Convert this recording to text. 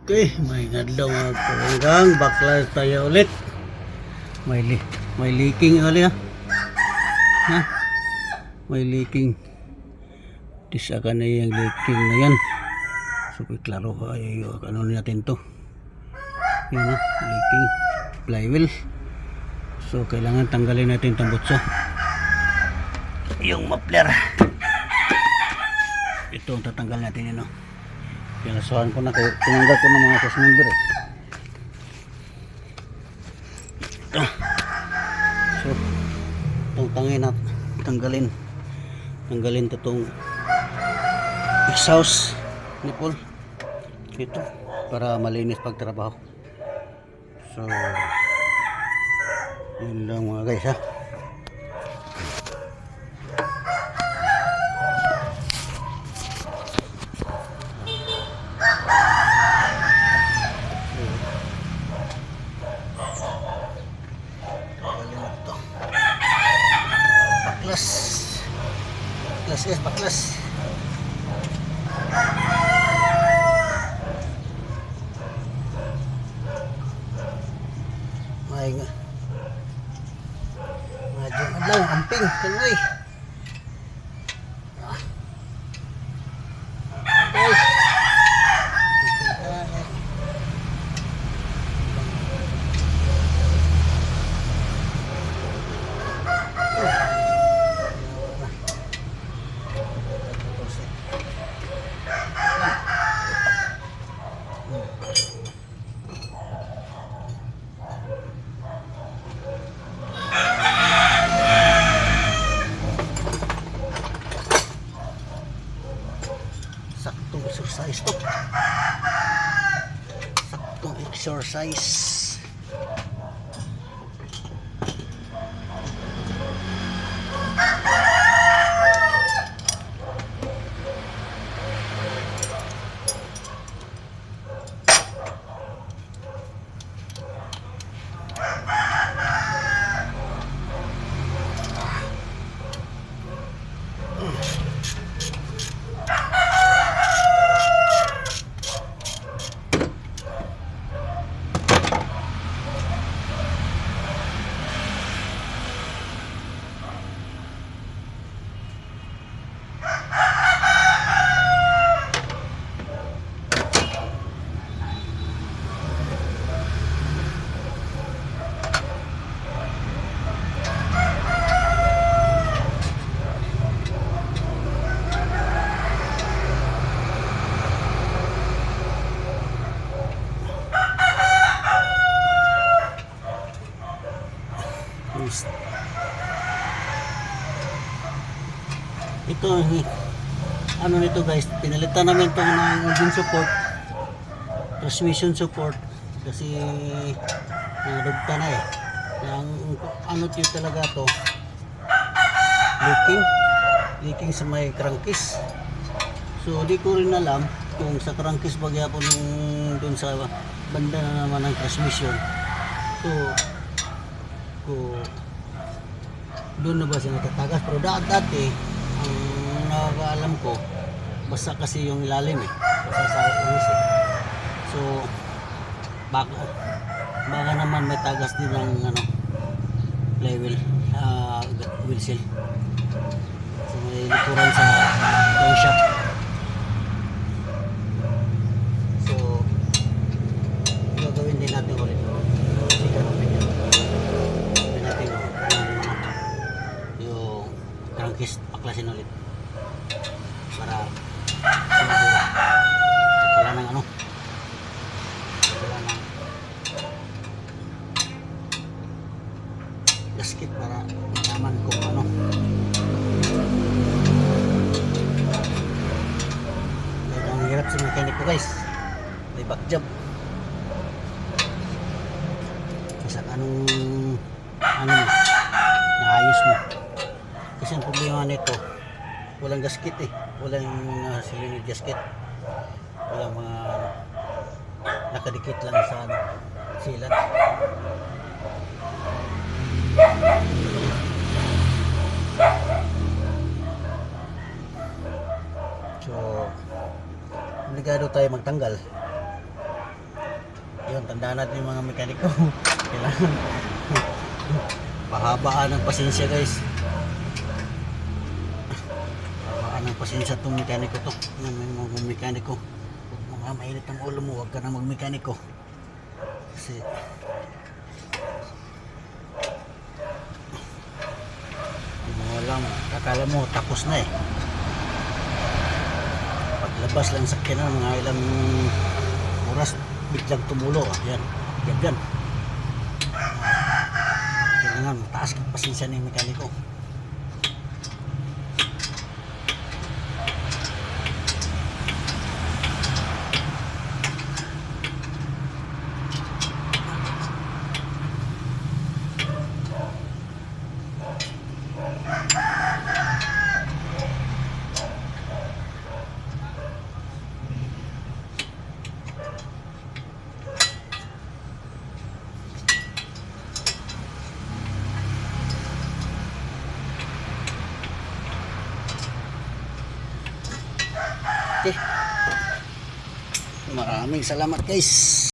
Okay, may adlaw mga hanggang baklas tayo ulit. May leaking ulit ha. May leaking. Tisakan na yung leaking na yan. So klaro ay ano natin to. Yan ha, leaking flywheel. So kailangan tanggalin natin itong butso. Yung muffler. Ito ang tatanggal natin yun, no? Pinasuhan ko na, tinanggal ko ng mga cast member eh. Ito. So itong tanggalin to itong exhaust nipple ito para malinis pagtrabaho. So yun lang mga guys ha. Baklas. Medyo adlaw amping kanoy. Saktong exercise to. Saktong exercise. Ito ano nito guys, pinalitan namin ito ng engine support, transmission support kasi nalugta na eh. Ang ano ito talaga to, leaking sa may crankcase. So di ko rin alam kung sa crankcase bagyapon yung dun sa banda na naman ng transmission. So kung doon na ba siya natatagas, pero dati ang nakakaalam ko basta kasi yung ilalim eh, basta sa umis eh. So baka naman may tagas din ng ano, flywheel, wheel seal. So may likuran sa crankshaft. So gagawin din natin ulit. Crankcase paklasin ulit para siguro wala nang ano, wala nang gasket para malaman kung ano. Dahil ang hirap sa mechanic ko guys, may back job kasi anong ano mo naayos mo. Kasi ang problema nito, walang gasket eh, walang cylinder gasket, walang mga nakadikit lang sa silat. So obligado tayo magtanggal Yun, tandaan natin yung mga mekaniko. Kailangan pahabaan ng pasensya guys. Pahabaan ng pasensya itong mekaniko to. Yan, may mga mekaniko. Mga mainit ang ulo mo, huwag ka na magmekaniko. Kasi lang, akala mo tapos na eh. Paglabas lang sa sakyan mga ilang oras biglang tumulo. Yan, yan. Kailangan mataas ang pasensya ng mekaniko. Okay. Maraming salamat guys.